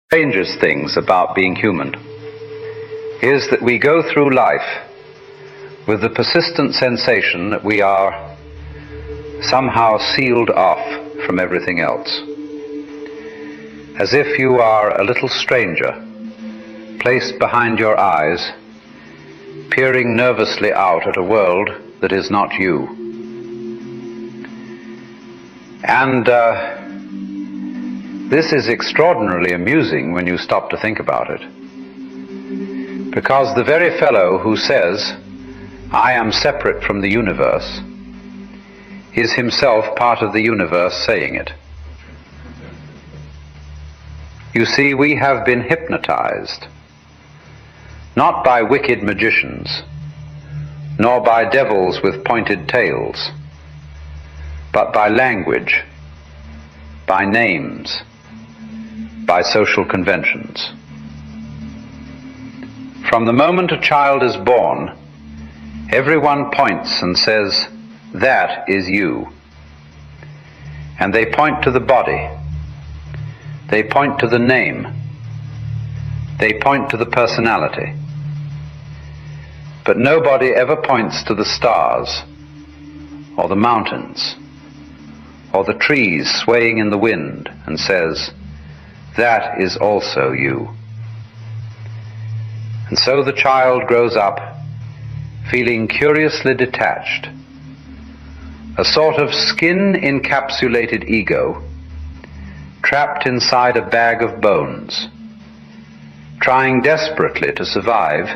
Strangest things about being human is that we go through life with the persistent sensation that we are somehow sealed off from everything else, as if you are a little stranger placed behind your eyes, peering nervously out at a world that is not you. And this is extraordinarily amusing when you stop to think about it, because the very fellow who says, "I am separate from the universe," is himself part of the universe saying it. You see, we have been hypnotized, not by wicked magicians, nor by devils with pointed tails, but by language, by names, by social conventions. From the moment a child is born, everyone points and says, "That is you." And they point to the body, they point to the name, they point to the personality. But nobody ever points to the stars, or the mountains, or the trees swaying in the wind and says, "That is also you." And so the child grows up feeling curiously detached, a sort of skin-encapsulated ego, trapped inside a bag of bones, trying desperately to survive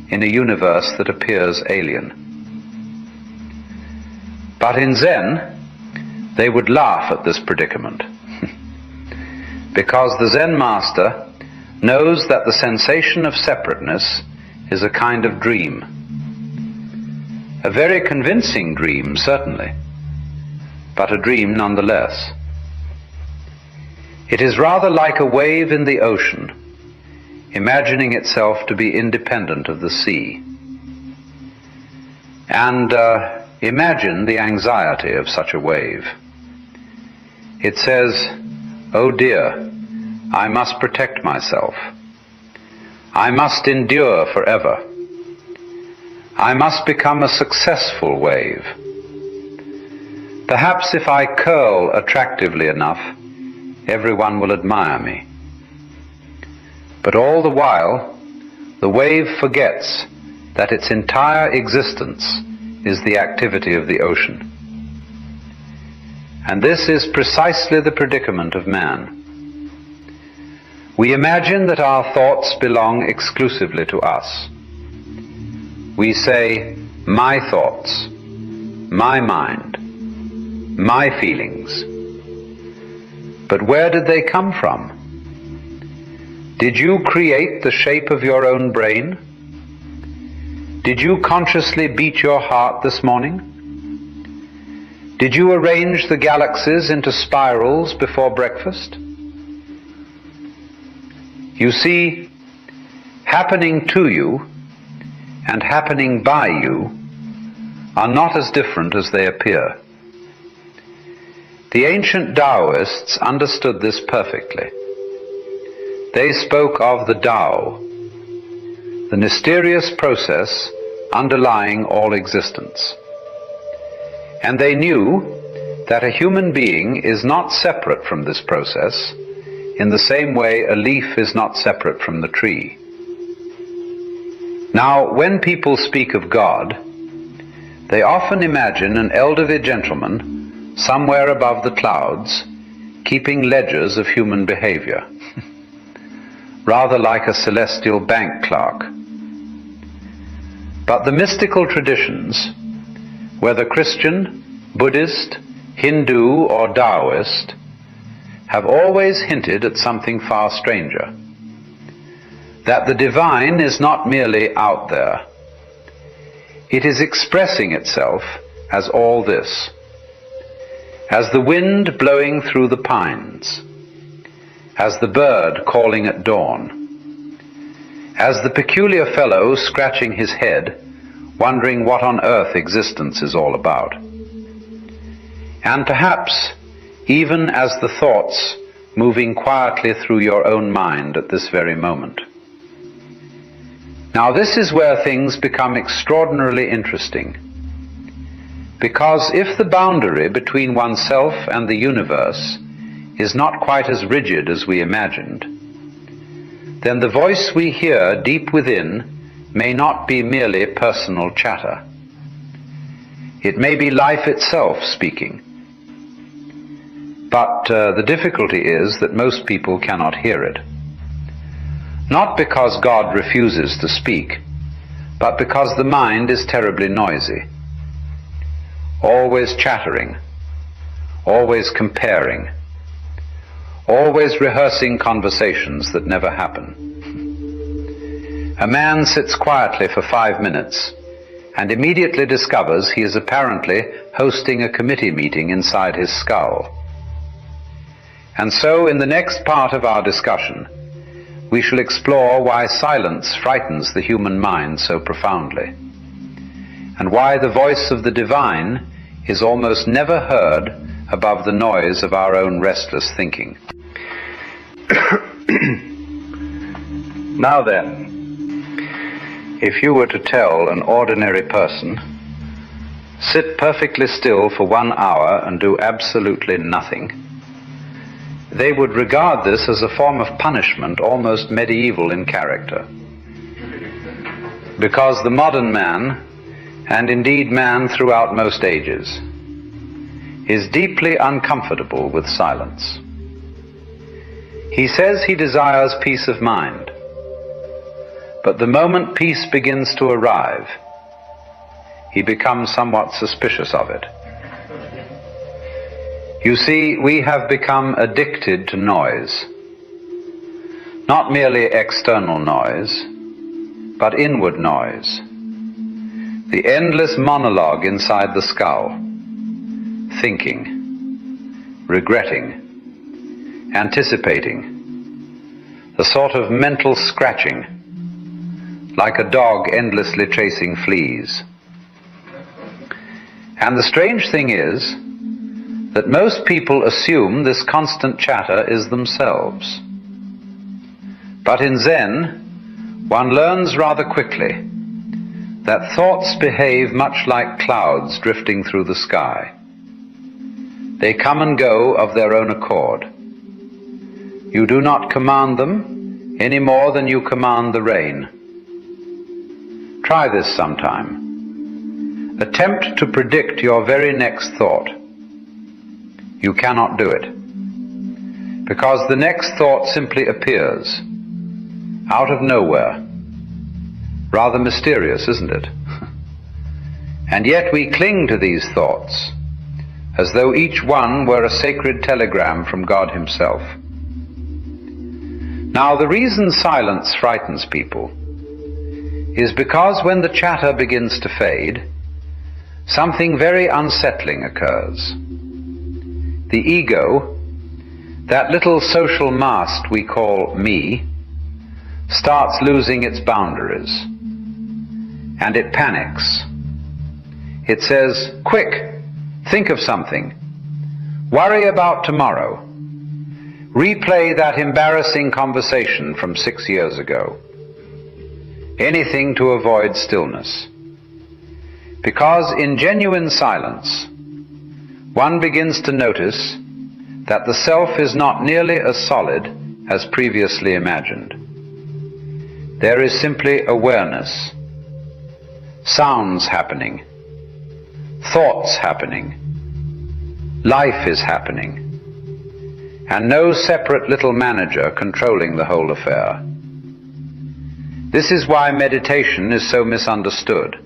in a universe that appears alien. But in Zen, they would laugh at this predicament, because the Zen master knows that the sensation of separateness is a kind of dream. A very convincing dream, certainly, but a dream nonetheless. It is rather like a wave in the ocean, imagining itself to be independent of the sea. And imagine the anxiety of such a wave. It says, "Oh dear, I must protect myself. I must endure forever. I must become a successful wave. Perhaps if I curl attractively enough, everyone will admire me." But all the while, the wave forgets that its entire existence is the activity of the ocean. And this is precisely the predicament of man. We imagine that our thoughts belong exclusively to us. We say, "My thoughts, my mind, my feelings." But where did they come from? Did you create the shape of your own brain? Did you consciously beat your heart this morning? Did you arrange the galaxies into spirals before breakfast? You see, happening to you and happening by you are not as different as they appear. The ancient Taoists understood this perfectly. They spoke of the Tao, the mysterious process underlying all existence. And they knew that a human being is not separate from this process in the same way a leaf is not separate from the tree. Now, when people speak of God, they often imagine an elderly gentleman somewhere above the clouds keeping ledgers of human behavior, rather like a celestial bank clerk. But the mystical traditions, whether Christian, Buddhist, Hindu, or Taoist, have always hinted at something far stranger, that the divine is not merely out there. It is expressing itself as all this, as the wind blowing through the pines, as the bird calling at dawn, as the peculiar fellow scratching his head, wondering what on earth existence is all about. And perhaps even as the thoughts moving quietly through your own mind at this very moment. Now this is where things become extraordinarily interesting, because if the boundary between oneself and the universe is not quite as rigid as we imagined, then the voice we hear deep within may not be merely personal chatter. It may be life itself speaking. But the difficulty is that most people cannot hear it. Not because God refuses to speak, but because the mind is terribly noisy. Always chattering, always comparing, always rehearsing conversations that never happen. A man sits quietly for 5 minutes and immediately discovers he is apparently hosting a committee meeting inside his skull. And so in the next part of our discussion, we shall explore why silence frightens the human mind so profoundly, and why the voice of the divine is almost never heard above the noise of our own restless thinking. Now then, if you were to tell an ordinary person, sit perfectly still for 1 hour and do absolutely nothing, they would regard this as a form of punishment almost medieval in character. Because the modern man, and indeed man throughout most ages, is deeply uncomfortable with silence. He says he desires peace of mind, but the moment peace begins to arrive, he becomes somewhat suspicious of it. You see, we have become addicted to noise. Not merely external noise, but inward noise. The endless monologue inside the skull, thinking, regretting, anticipating, the sort of mental scratching, like a dog endlessly chasing fleas. And the strange thing is that most people assume this constant chatter is themselves. But in Zen, one learns rather quickly that thoughts behave much like clouds drifting through the sky. They come and go of their own accord. You do not command them any more than you command the rain. Try this sometime. Attempt to predict your very next thought. You cannot do it, because the next thought simply appears, out of nowhere. Rather mysterious, isn't it? And yet we cling to these thoughts, as though each one were a sacred telegram from God Himself. Now, the reason silence frightens people is because when the chatter begins to fade, something very unsettling occurs. The ego, that little social mast we call me, starts losing its boundaries, and it panics. It says, "Quick, think of something. Worry about tomorrow. Replay that embarrassing conversation from 6 years ago." Anything to avoid stillness. Because in genuine silence, one begins to notice that the self is not nearly as solid as previously imagined. There is simply awareness, sounds happening, thoughts happening, life is happening, and no separate little manager controlling the whole affair. This is why meditation is so misunderstood.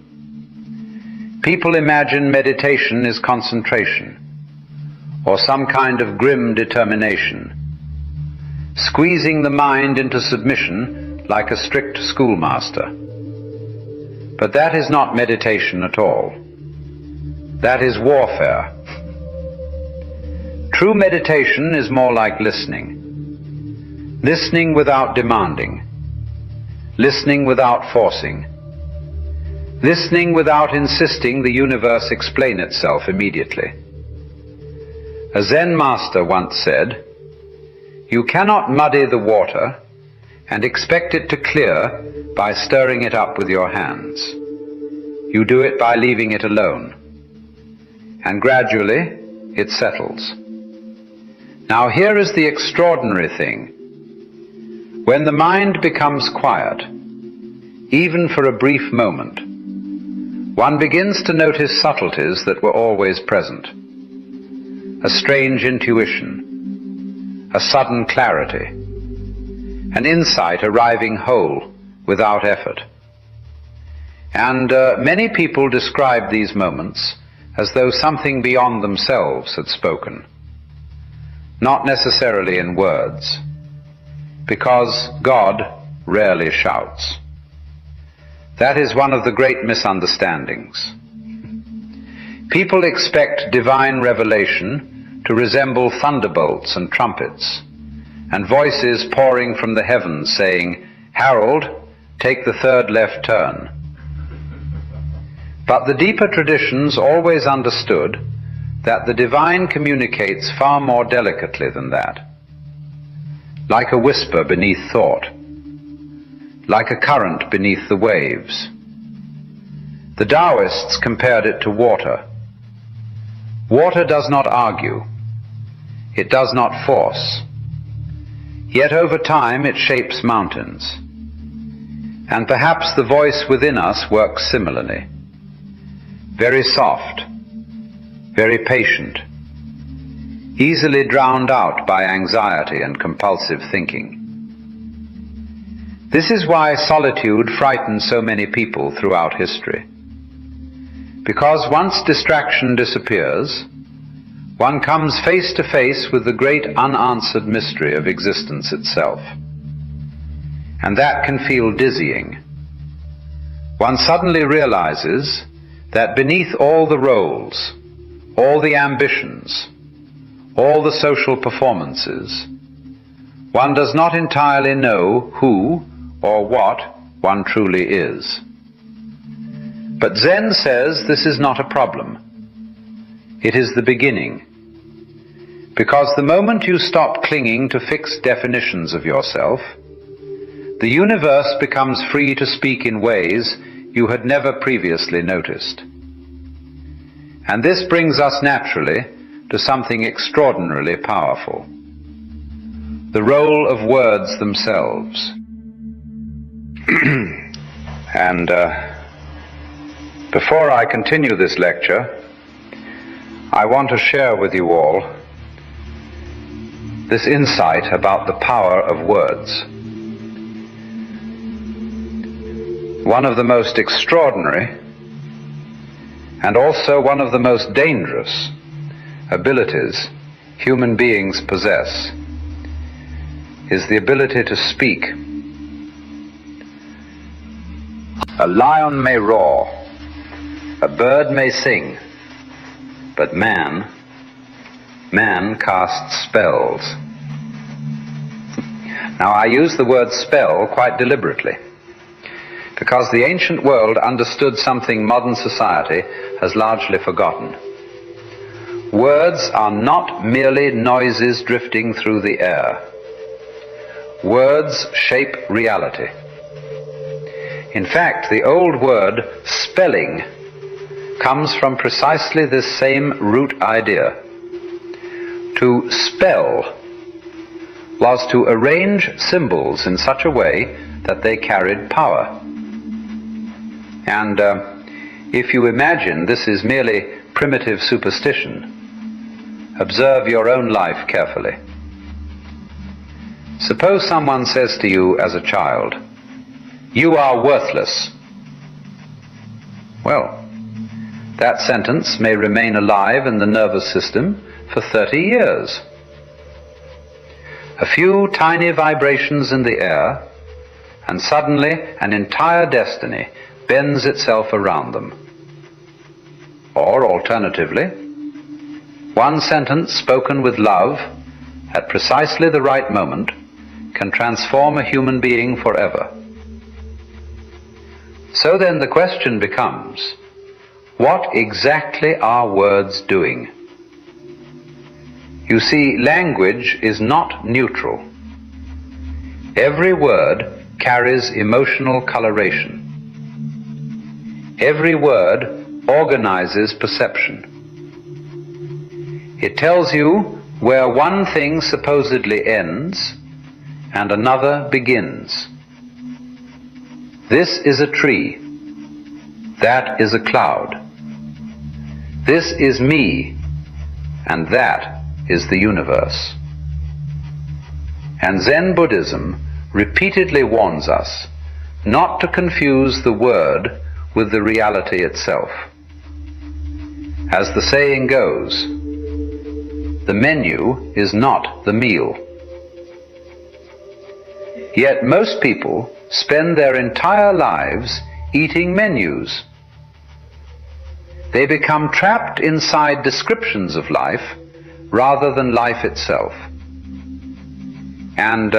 People imagine meditation is concentration, or some kind of grim determination, squeezing the mind into submission like a strict schoolmaster. But that is not meditation at all. That is warfare. True meditation is more like listening. Listening without demanding. Listening without forcing. Listening without insisting the universe explain itself immediately. A Zen master once said, You cannot muddy the water and expect it to clear by stirring it up with your hands. You do it by leaving it alone. And gradually it settles. Now here is the extraordinary thing. When the mind becomes quiet, even for a brief moment, one begins to notice subtleties that were always present. A strange intuition, a sudden clarity, an insight arriving whole without effort. And many people describe these moments as though something beyond themselves had spoken. Not necessarily in words, because God rarely shouts. That is one of the great misunderstandings. People expect divine revelation to resemble thunderbolts and trumpets, and voices pouring from the heavens saying, "Harold, take the third left turn." But the deeper traditions always understood that the divine communicates far more delicately than that, like a whisper beneath thought, like a current beneath the waves. The Taoists compared it to water. Water does not argue. It does not force. Yet over time it shapes mountains. And perhaps the voice within us works similarly. Very soft, very patient, easily drowned out by anxiety and compulsive thinking. This is why solitude frightens so many people throughout history. Because once distraction disappears, one comes face to face with the great unanswered mystery of existence itself. And that can feel dizzying. One suddenly realizes that beneath all the roles, all the ambitions, all the social performances, one does not entirely know who or what one truly is. But Zen says this is not a problem. It is the beginning. Because the moment you stop clinging to fixed definitions of yourself, the universe becomes free to speak in ways you had never previously noticed. And this brings us naturally to something extraordinarily powerful: the role of words themselves. And before I continue this lecture, I want to share with you all this insight about the power of words. One of the most extraordinary and also one of the most dangerous abilities human beings possess is the ability to speak. A lion may roar, a bird may sing, but man casts spells. Now, I use the word spell quite deliberately, because the ancient world understood something modern society has largely forgotten. Words are not merely noises drifting through the air. Words shape reality. In fact, the old word spelling comes from precisely this same root idea. To spell was to arrange symbols in such a way that they carried power. And if you imagine this is merely primitive superstition, observe your own life carefully. Suppose someone says to you as a child, "You are worthless." Well, that sentence may remain alive in the nervous system for 30 years. A few tiny vibrations in the air, and suddenly an entire destiny bends itself around them. Or, alternatively, one sentence spoken with love at precisely the right moment can transform a human being forever. So then the question becomes, what exactly are words doing? You see, language is not neutral. Every word carries emotional coloration. Every word organizes perception. It tells you where one thing supposedly ends and another begins. This is a tree. That is a cloud. This is me, and that is the universe. And Zen Buddhism repeatedly warns us not to confuse the word with the reality itself. As the saying goes, the menu is not the meal. Yet most people spend their entire lives eating menus. They become trapped inside descriptions of life rather than life itself. And